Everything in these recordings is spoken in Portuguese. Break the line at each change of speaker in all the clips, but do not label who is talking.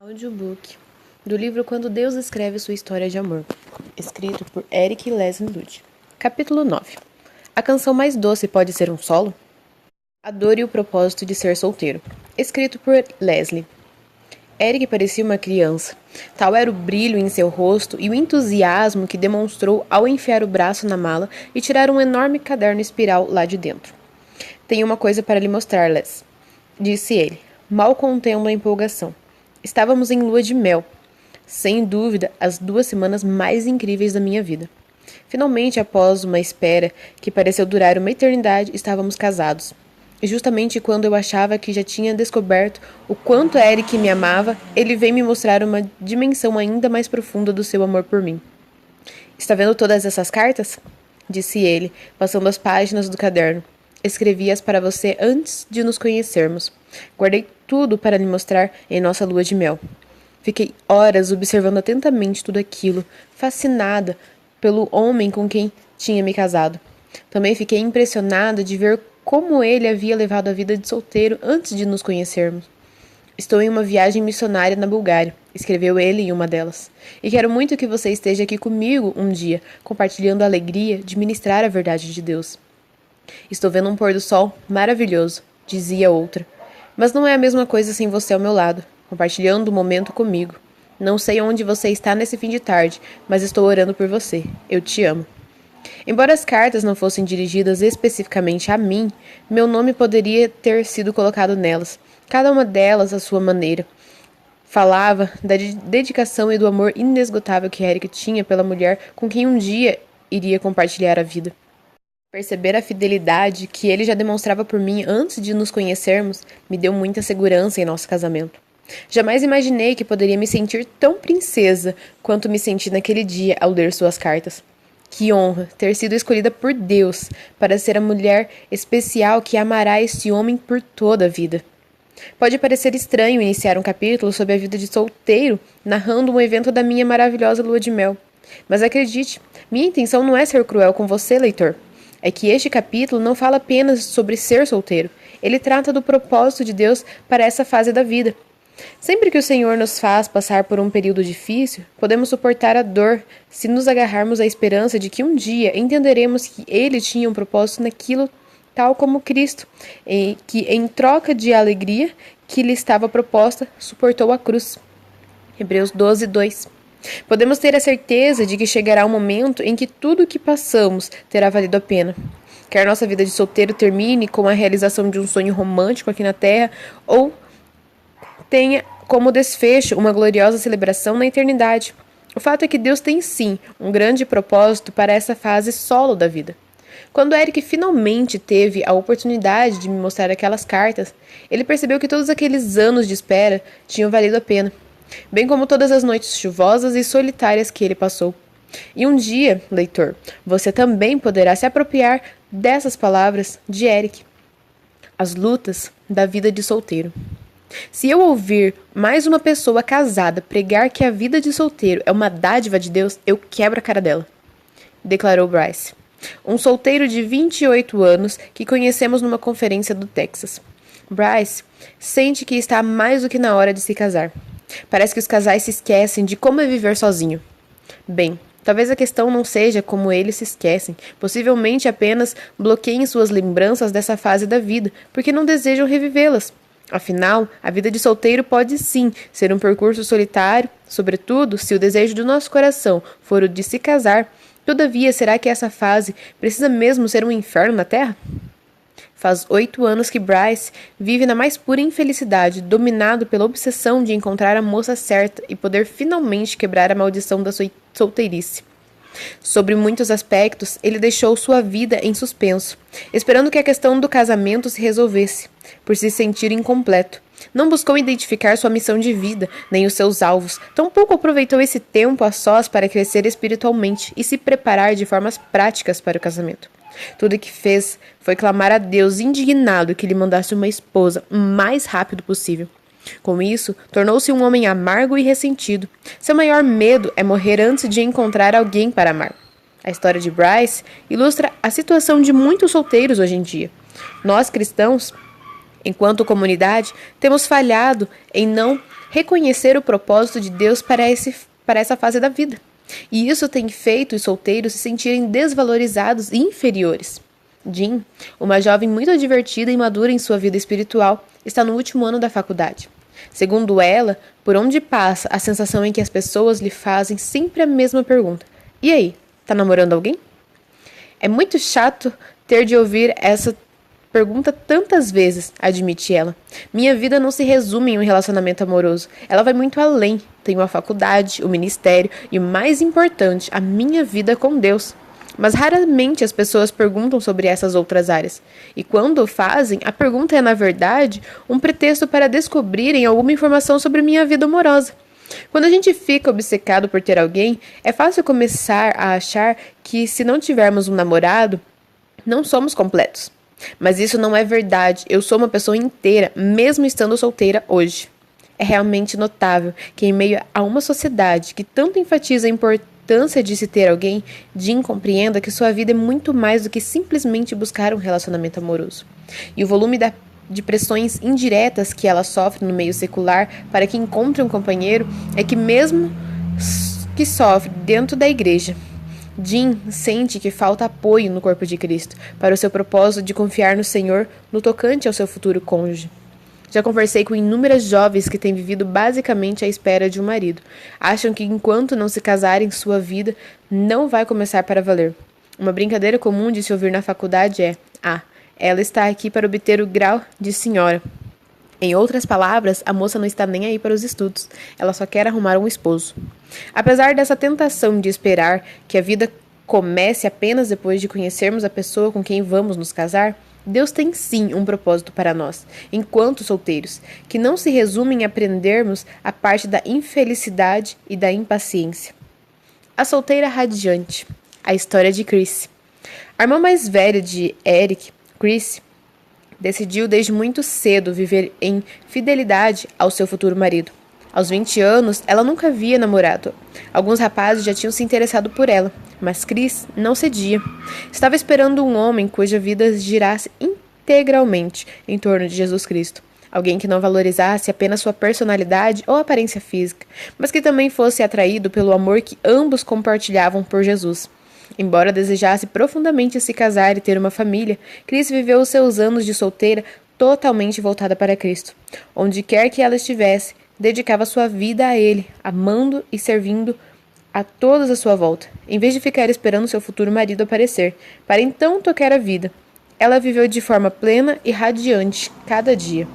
Audiobook do livro Quando Deus Escreve Sua História de Amor, escrito por Eric Leslie Ludy. Capítulo 9. A canção mais doce pode ser um solo? A dor e o propósito de ser solteiro, escrito por Leslie. Eric parecia uma criança. Tal era o brilho em seu rosto e o entusiasmo que demonstrou ao enfiar o braço na mala e tirar um enorme caderno espiral lá de dentro. Tenho uma coisa para lhe mostrar, Les, disse ele, mal contendo a empolgação. Estávamos em lua de mel. Sem dúvida, as 2 semanas mais incríveis da minha vida. Finalmente, após uma espera que pareceu durar uma eternidade, estávamos casados. E justamente quando eu achava que já tinha descoberto o quanto Eric me amava, ele veio me mostrar uma dimensão ainda mais profunda do seu amor por mim. Está vendo todas essas cartas? Disse ele, passando as páginas do caderno. Escrevi-as para você antes de nos conhecermos. Guardei tudo para lhe mostrar em nossa lua de mel. Fiquei horas observando atentamente tudo aquilo, fascinada pelo homem com quem tinha me casado. Também fiquei impressionada de ver como ele havia levado a vida de solteiro antes de nos conhecermos. Estou em uma viagem missionária na Bulgária, escreveu ele em uma delas, e quero muito que você esteja aqui comigo um dia, compartilhando a alegria de ministrar a verdade de Deus. Estou vendo um pôr do sol maravilhoso, dizia outra. Mas não é a mesma coisa sem você ao meu lado, compartilhando o momento comigo. Não sei onde você está nesse fim de tarde, mas estou orando por você. Eu te amo. Embora as cartas não fossem dirigidas especificamente a mim, meu nome poderia ter sido colocado nelas, cada uma delas à sua maneira. Falava da dedicação e do amor inesgotável que Eric tinha pela mulher com quem um dia iria compartilhar a vida. Perceber a fidelidade que ele já demonstrava por mim antes de nos conhecermos me deu muita segurança em nosso casamento. Jamais imaginei que poderia me sentir tão princesa quanto me senti naquele dia ao ler suas cartas. Que honra ter sido escolhida por Deus para ser a mulher especial que amará este homem por toda a vida. Pode parecer estranho iniciar um capítulo sobre a vida de solteiro narrando um evento da minha maravilhosa lua de mel. Mas acredite, minha intenção não é ser cruel com você, leitor. É que este capítulo não fala apenas sobre ser solteiro. Ele trata do propósito de Deus para essa fase da vida. Sempre que o Senhor nos faz passar por um período difícil, podemos suportar a dor se nos agarrarmos à esperança de que um dia entenderemos que Ele tinha um propósito naquilo, tal como Cristo, e que em troca de alegria que lhe estava proposta, suportou a cruz. Hebreus 12, 2. Podemos ter a certeza de que chegará um momento em que tudo o que passamos terá valido a pena. Quer nossa vida de solteiro termine com a realização de um sonho romântico aqui na Terra, ou tenha como desfecho uma gloriosa celebração na eternidade. O fato é que Deus tem sim um grande propósito para essa fase solo da vida. Quando Eric finalmente teve a oportunidade de me mostrar aquelas cartas, ele percebeu que todos aqueles anos de espera tinham valido a pena, bem como todas as noites chuvosas e solitárias que ele passou. E um dia, leitor, você também poderá se apropriar dessas palavras de Eric. As lutas da vida de solteiro. Se eu ouvir mais uma pessoa casada pregar que a vida de solteiro é uma dádiva de Deus, eu quebro a cara dela, declarou Bryce, um solteiro de 28 anos que conhecemos numa conferência do Texas. Bryce sente que está mais do que na hora de se casar. Parece que os casais se esquecem de como é viver sozinho. Bem, talvez a questão não seja como eles se esquecem. Possivelmente apenas bloqueiem suas lembranças dessa fase da vida, porque não desejam revivê-las. Afinal, a vida de solteiro pode sim ser um percurso solitário, sobretudo se o desejo do nosso coração for o de se casar. Todavia, será que essa fase precisa mesmo ser um inferno na Terra? Faz 8 anos que Bryce vive na mais pura infelicidade, dominado pela obsessão de encontrar a moça certa e poder finalmente quebrar a maldição da sua solteirice. Sobre muitos aspectos, ele deixou sua vida em suspenso, esperando que a questão do casamento se resolvesse, por se sentir incompleto. Não buscou identificar sua missão de vida, nem os seus alvos, tampouco aproveitou esse tempo a sós para crescer espiritualmente e se preparar de formas práticas para o casamento. Tudo o que fez foi clamar a Deus indignado que lhe mandasse uma esposa o mais rápido possível. Com isso, tornou-se um homem amargo e ressentido. Seu maior medo é morrer antes de encontrar alguém para amar. A história de Bryce ilustra a situação de muitos solteiros hoje em dia. Nós, cristãos, enquanto comunidade, temos falhado em não reconhecer o propósito de Deus para essa fase da vida. E isso tem feito os solteiros se sentirem desvalorizados e inferiores. Jean, uma jovem muito divertida e madura em sua vida espiritual, está no último ano da faculdade. Segundo ela, por onde passa, a sensação é que as pessoas lhe fazem sempre a mesma pergunta. E aí, tá namorando alguém? É muito chato ter de ouvir essa pergunta tantas vezes, admite ela. Minha vida não se resume em um relacionamento amoroso. Ela vai muito além. Tenho a faculdade, o ministério e, o mais importante, a minha vida com Deus. Mas raramente as pessoas perguntam sobre essas outras áreas. E quando o fazem, a pergunta é, na verdade, um pretexto para descobrirem alguma informação sobre minha vida amorosa. Quando a gente fica obcecado por ter alguém, é fácil começar a achar que, se não tivermos um namorado, não somos completos. Mas isso não é verdade. Eu sou uma pessoa inteira, mesmo estando solteira hoje. É realmente notável que, em meio a uma sociedade que tanto enfatiza a importância de se ter alguém, Jean compreenda que sua vida é muito mais do que simplesmente buscar um relacionamento amoroso. E o volume de pressões indiretas que ela sofre no meio secular para que encontre um companheiro é que mesmo que sofre dentro da igreja. Jean sente que falta apoio no corpo de Cristo para o seu propósito de confiar no Senhor no tocante ao seu futuro cônjuge. Já conversei com inúmeras jovens que têm vivido basicamente à espera de um marido. Acham que enquanto não se casarem, sua vida não vai começar para valer. Uma brincadeira comum de se ouvir na faculdade é: ela está aqui para obter o grau de senhora. Em outras palavras, a moça não está nem aí para os estudos. Ela só quer arrumar um esposo. Apesar dessa tentação de esperar que a vida comece apenas depois de conhecermos a pessoa com quem vamos nos casar, Deus tem sim um propósito para nós, enquanto solteiros, que não se resume em aprendermos a parte da infelicidade e da impaciência. A solteira radiante. A história de Chris. A irmã mais velha de Eric, Chris, decidiu desde muito cedo viver em fidelidade ao seu futuro marido. Aos 20 anos, ela nunca havia namorado. Alguns rapazes já tinham se interessado por ela, mas Chris não cedia. Estava esperando um homem cuja vida girasse integralmente em torno de Jesus Cristo. Alguém que não valorizasse apenas sua personalidade ou aparência física, mas que também fosse atraído pelo amor que ambos compartilhavam por Jesus. Embora desejasse profundamente se casar e ter uma família, Chris viveu os seus anos de solteira totalmente voltada para Cristo. Onde quer que ela estivesse, dedicava sua vida a Ele, amando e servindo a todos à sua volta, em vez de ficar esperando seu futuro marido aparecer, para então tocar a vida. Ela viveu de forma plena e radiante cada dia,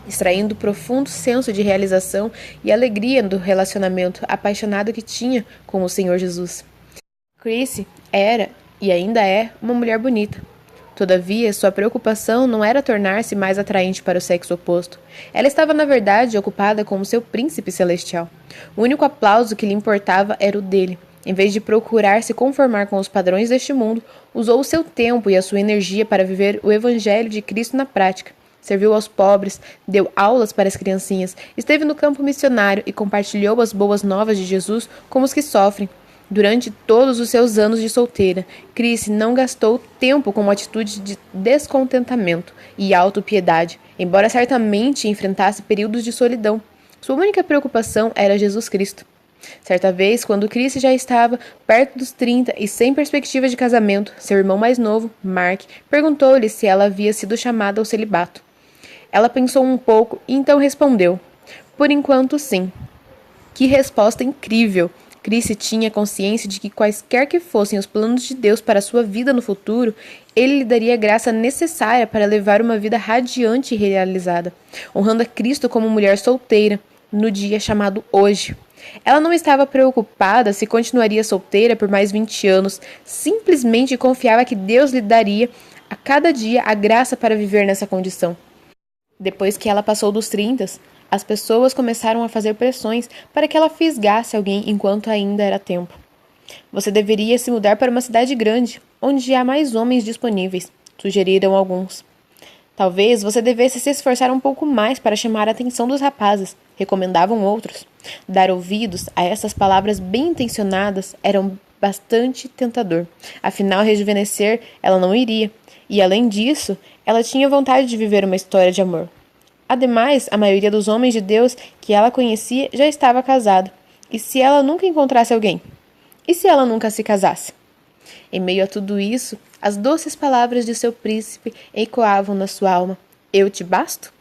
extraindo profundo senso de realização e alegria do relacionamento apaixonado que tinha com o Senhor Jesus. Chris era, e ainda é, uma mulher bonita. Todavia, sua preocupação não era tornar-se mais atraente para o sexo oposto. Ela estava, na verdade, ocupada com o seu príncipe celestial. O único aplauso que lhe importava era o dele. Em vez de procurar se conformar com os padrões deste mundo, usou o seu tempo e a sua energia para viver o evangelho de Cristo na prática. Serviu aos pobres, deu aulas para as criancinhas, esteve no campo missionário e compartilhou as boas novas de Jesus com os que sofrem. Durante todos os seus anos de solteira, Chris não gastou tempo com uma atitude de descontentamento e autopiedade, embora certamente enfrentasse períodos de solidão. Sua única preocupação era Jesus Cristo. Certa vez, quando Chris já estava perto dos 30 e sem perspectiva de casamento, seu irmão mais novo, Mark, perguntou-lhe se ela havia sido chamada ao celibato. Ela pensou um pouco e então respondeu: "Por enquanto, sim." Que resposta incrível! Chris tinha consciência de que quaisquer que fossem os planos de Deus para sua vida no futuro, ele lhe daria a graça necessária para levar uma vida radiante e realizada, honrando a Cristo como mulher solteira, no dia chamado hoje. Ela não estava preocupada se continuaria solteira por mais 20 anos, simplesmente confiava que Deus lhe daria a cada dia a graça para viver nessa condição. Depois que ela passou dos 30, as pessoas começaram a fazer pressões para que ela fisgasse alguém enquanto ainda era tempo. Você deveria se mudar para uma cidade grande, onde há mais homens disponíveis, sugeriram alguns. Talvez você devesse se esforçar um pouco mais para chamar a atenção dos rapazes, recomendavam outros. Dar ouvidos a essas palavras bem intencionadas era bastante tentador. Afinal, rejuvenescer ela não iria. E além disso, ela tinha vontade de viver uma história de amor. Ademais, a maioria dos homens de Deus que ela conhecia já estava casado. E se ela nunca encontrasse alguém? E se ela nunca se casasse? Em meio a tudo isso, as doces palavras de seu príncipe ecoavam na sua alma: Eu te basto?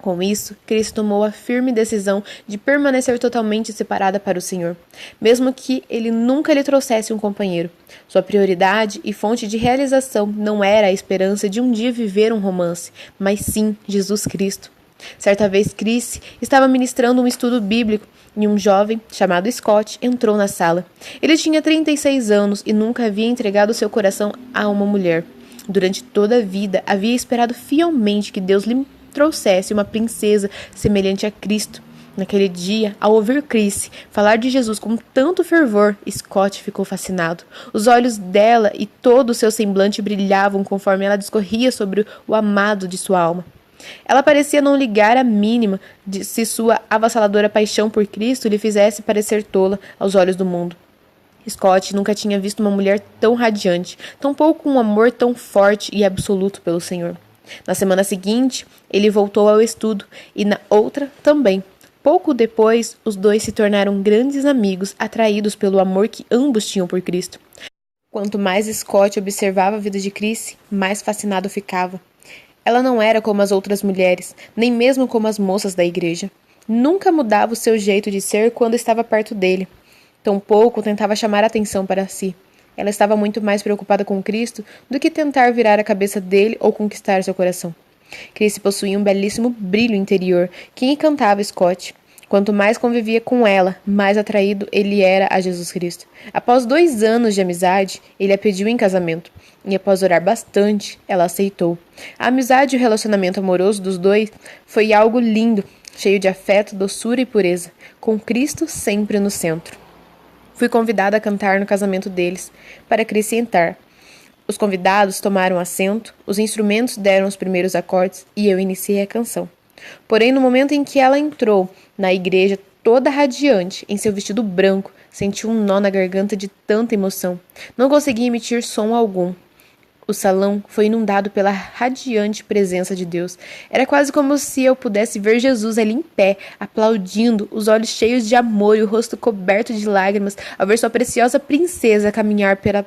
Com isso, Cristo tomou a firme decisão de permanecer totalmente separada para o Senhor, mesmo que ele nunca lhe trouxesse um companheiro. Sua prioridade e fonte de realização não era a esperança de um dia viver um romance, mas sim Jesus Cristo. Certa vez, Chris estava ministrando um estudo bíblico e um jovem, chamado Scott, entrou na sala. Ele tinha 36 anos e nunca havia entregado seu coração a uma mulher. Durante toda a vida, havia esperado fielmente que Deus lhe trouxesse uma princesa semelhante a Cristo. Naquele dia, ao ouvir Chris falar de Jesus com tanto fervor, Scott ficou fascinado. Os olhos dela e todo o seu semblante brilhavam conforme ela discorria sobre o amado de sua alma. Ela parecia não ligar a mínima de se sua avassaladora paixão por Cristo lhe fizesse parecer tola aos olhos do mundo. Scott nunca tinha visto uma mulher tão radiante, tampouco um amor tão forte e absoluto pelo Senhor. Na semana seguinte, ele voltou ao estudo, e na outra também. Pouco depois, os dois se tornaram grandes amigos, atraídos pelo amor que ambos tinham por Cristo. Quanto mais Scott observava a vida de Chris, mais fascinado ficava. Ela não era como as outras mulheres, nem mesmo como as moças da igreja. Nunca mudava o seu jeito de ser quando estava perto dele. Tampouco tentava chamar a atenção para si. Ela estava muito mais preocupada com Cristo do que tentar virar a cabeça dele ou conquistar seu coração. Chris possuía um belíssimo brilho interior que encantava Scott. Quanto mais convivia com ela, mais atraído ele era a Jesus Cristo. Após 2 anos de amizade, ele a pediu em casamento. E após orar bastante, ela aceitou. A amizade e o relacionamento amoroso dos dois foi algo lindo, cheio de afeto, doçura e pureza, com Cristo sempre no centro. Fui convidada a cantar no casamento deles, para acrescentar. Os convidados tomaram assento, os instrumentos deram os primeiros acordes e eu iniciei a canção. Porém, no momento em que ela entrou na igreja, toda radiante, em seu vestido branco, senti um nó na garganta de tanta emoção. Não conseguia emitir som algum. O salão foi inundado pela radiante presença de Deus. Era quase como se eu pudesse ver Jesus ali em pé, aplaudindo, os olhos cheios de amor e o rosto coberto de lágrimas, ao ver sua preciosa princesa caminhar pela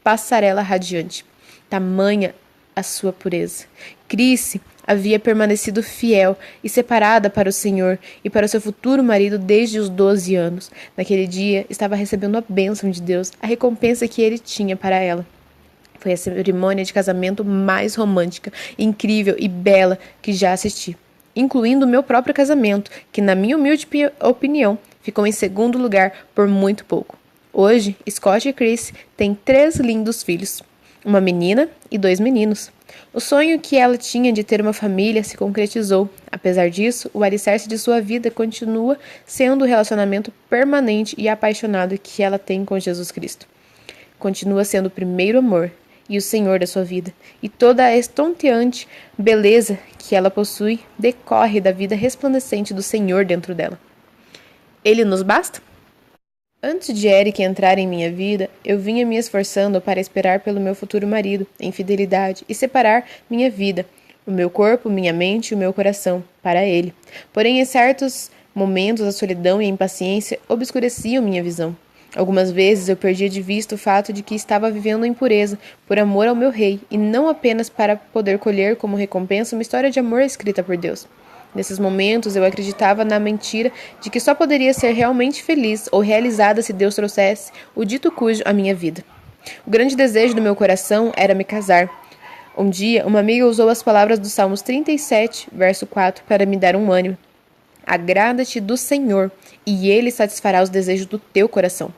passarela radiante. Tamanha a sua pureza. Chris havia permanecido fiel e separada para o Senhor e para o seu futuro marido desde os 12 anos. Naquele dia, estava recebendo a bênção de Deus, a recompensa que ele tinha para ela. Foi a cerimônia de casamento mais romântica, incrível e bela que já assisti, incluindo o meu próprio casamento, que, na minha humilde opinião, ficou em segundo lugar por muito pouco. Hoje, Scott e Chris têm 3 lindos filhos, uma menina e 2 meninos. O sonho que ela tinha de ter uma família se concretizou. Apesar disso, o alicerce de sua vida continua sendo o relacionamento permanente e apaixonado que ela tem com Jesus Cristo. Continua sendo o primeiro amor e o Senhor da sua vida, e toda a estonteante beleza que ela possui decorre da vida resplandecente do Senhor dentro dela. Ele nos basta? Antes de Eric entrar em minha vida, eu vinha me esforçando para esperar pelo meu futuro marido, em fidelidade, e separar minha vida, o meu corpo, minha mente e o meu coração, para ele. Porém, em certos momentos, a solidão e a impaciência obscureciam minha visão. Algumas vezes eu perdia de vista o fato de que estava vivendo em pureza, por amor ao meu rei, e não apenas para poder colher como recompensa uma história de amor escrita por Deus. Nesses momentos eu acreditava na mentira de que só poderia ser realmente feliz ou realizada se Deus trouxesse o dito cujo à minha vida. O grande desejo do meu coração era me casar. Um dia, uma amiga usou as palavras do Salmos 37, verso 4, para me dar um ânimo. Agrada-te do Senhor, e Ele satisfará os desejos do teu coração.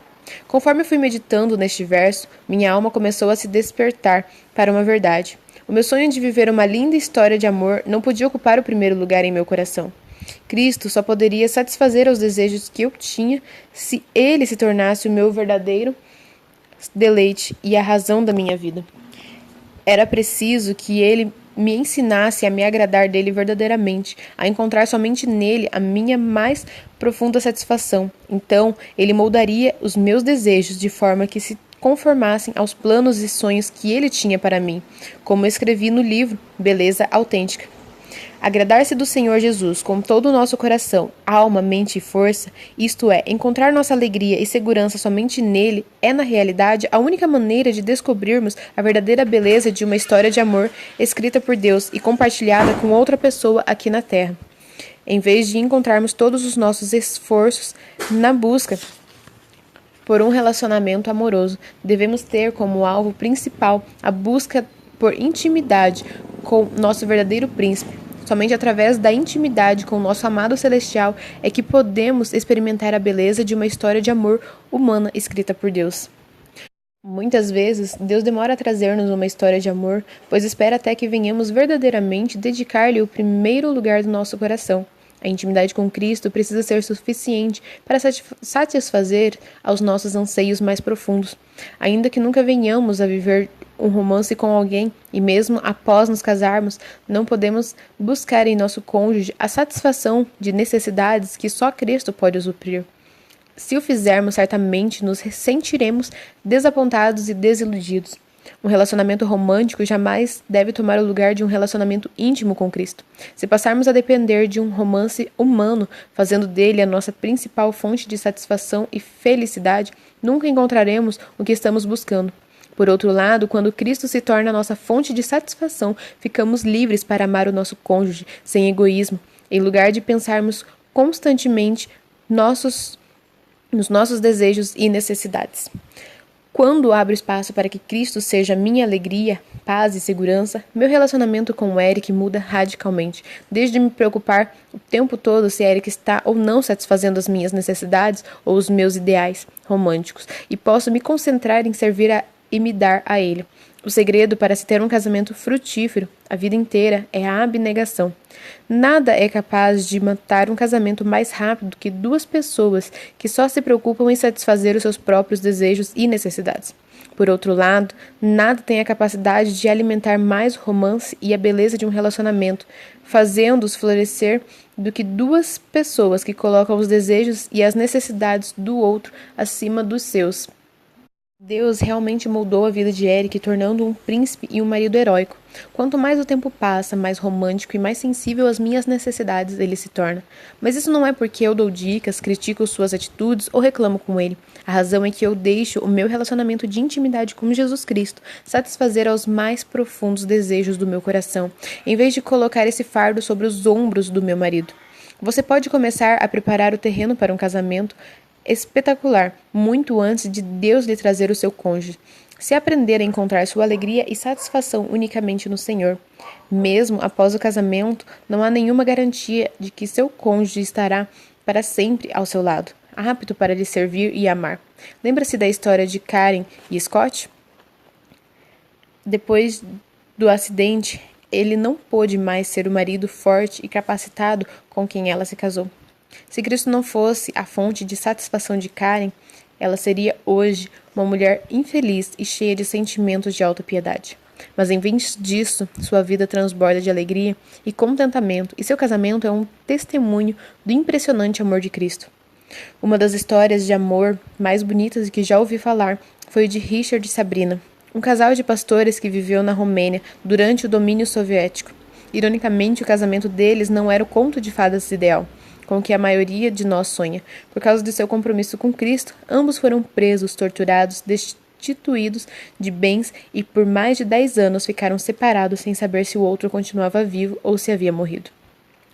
Conforme eu fui meditando neste verso, minha alma começou a se despertar para uma verdade. O meu sonho de viver uma linda história de amor não podia ocupar o primeiro lugar em meu coração. Cristo só poderia satisfazer aos desejos que eu tinha se Ele se tornasse o meu verdadeiro deleite e a razão da minha vida. Era preciso que Ele me ensinasse a me agradar dele verdadeiramente, a encontrar somente nele a minha mais profunda satisfação. Então, ele moldaria os meus desejos de forma que se conformassem aos planos e sonhos que ele tinha para mim, como escrevi no livro Beleza Autêntica. Agradar-se do Senhor Jesus com todo o nosso coração, alma, mente e força, isto é, encontrar nossa alegria e segurança somente nele, é na realidade a única maneira de descobrirmos a verdadeira beleza de uma história de amor escrita por Deus e compartilhada com outra pessoa aqui na Terra. Em vez de encontrarmos todos os nossos esforços na busca por um relacionamento amoroso, devemos ter como alvo principal a busca por intimidade com nosso verdadeiro príncipe. Somente através da intimidade com o nosso amado celestial é que podemos experimentar a beleza de uma história de amor humana escrita por Deus. Muitas vezes, Deus demora a trazer-nos uma história de amor, pois espera até que venhamos verdadeiramente dedicar-lhe o primeiro lugar do nosso coração. A intimidade com Cristo precisa ser suficiente para satisfazer aos nossos anseios mais profundos. Ainda que nunca venhamos a viver um romance com alguém, e mesmo após nos casarmos, não podemos buscar em nosso cônjuge a satisfação de necessidades que só Cristo pode suprir. Se o fizermos, certamente nos sentiremos desapontados e desiludidos. Um relacionamento romântico jamais deve tomar o lugar de um relacionamento íntimo com Cristo. Se passarmos a depender de um romance humano, fazendo dele a nossa principal fonte de satisfação e felicidade, nunca encontraremos o que estamos buscando. Por outro lado, quando Cristo se torna a nossa fonte de satisfação, ficamos livres para amar o nosso cônjuge sem egoísmo, em lugar de pensarmos constantemente nos nossos desejos e necessidades. Quando abro espaço para que Cristo seja minha alegria, paz e segurança, meu relacionamento com o Eric muda radicalmente. Desde me preocupar o tempo todo se Eric está ou não satisfazendo as minhas necessidades ou os meus ideais românticos, e posso me concentrar em servir e me dar a ele. O segredo para se ter um casamento frutífero a vida inteira é a abnegação. Nada é capaz de matar um casamento mais rápido que duas pessoas que só se preocupam em satisfazer os seus próprios desejos e necessidades. Por outro lado, nada tem a capacidade de alimentar mais o romance e a beleza de um relacionamento, fazendo-os florescer, do que duas pessoas que colocam os desejos e as necessidades do outro acima dos seus. Deus realmente moldou a vida de Eric, tornando um príncipe e um marido heróico. Quanto mais o tempo passa, mais romântico e mais sensível às minhas necessidades ele se torna. Mas isso não é porque eu dou dicas, critico suas atitudes ou reclamo com ele. A razão é que eu deixo o meu relacionamento de intimidade com Jesus Cristo satisfazer aos mais profundos desejos do meu coração, em vez de colocar esse fardo sobre os ombros do meu marido. Você pode começar a preparar o terreno para um casamento espetacular, muito antes de Deus lhe trazer o seu cônjuge. Se aprender a encontrar sua alegria e satisfação unicamente no Senhor, mesmo após o casamento, não há nenhuma garantia de que seu cônjuge estará para sempre ao seu lado, apto para lhe servir e amar. Lembra-se da história de Karen e Scott? Depois do acidente, ele não pôde mais ser o marido forte e capacitado com quem ela se casou. Se Cristo não fosse a fonte de satisfação de Karen, ela seria hoje uma mulher infeliz e cheia de sentimentos de autopiedade. Mas em vez disso, sua vida transborda de alegria e contentamento, e seu casamento é um testemunho do impressionante amor de Cristo. Uma das histórias de amor mais bonitas que já ouvi falar foi o de Richard e Sabrina, um casal de pastores que viveu na Romênia durante o domínio soviético. Ironicamente, o casamento deles não era o conto de fadas ideal, com que a maioria de nós sonha. Por causa de seu compromisso com Cristo, ambos foram presos, torturados, destituídos de bens e por mais de 10 anos ficaram separados sem saber se o outro continuava vivo ou se havia morrido.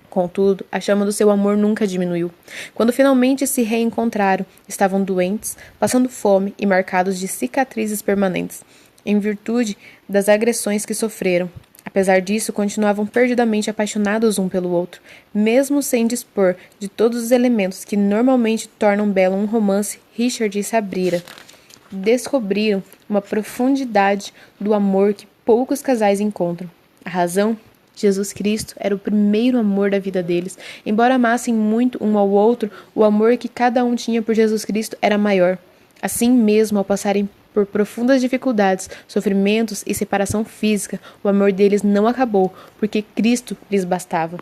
Contudo, a chama do seu amor nunca diminuiu. Quando finalmente se reencontraram, estavam doentes, passando fome e marcados de cicatrizes permanentes, em virtude das agressões que sofreram. Apesar disso, continuavam perdidamente apaixonados um pelo outro, mesmo sem dispor de todos os elementos que normalmente tornam belo um romance. Richard e Sabrina descobriram uma profundidade do amor que poucos casais encontram. A razão? Jesus Cristo era o primeiro amor da vida deles. Embora amassem muito um ao outro, o amor que cada um tinha por Jesus Cristo era maior. Assim mesmo, ao passarem por profundas dificuldades, sofrimentos e separação física, o amor deles não acabou, porque Cristo lhes bastava.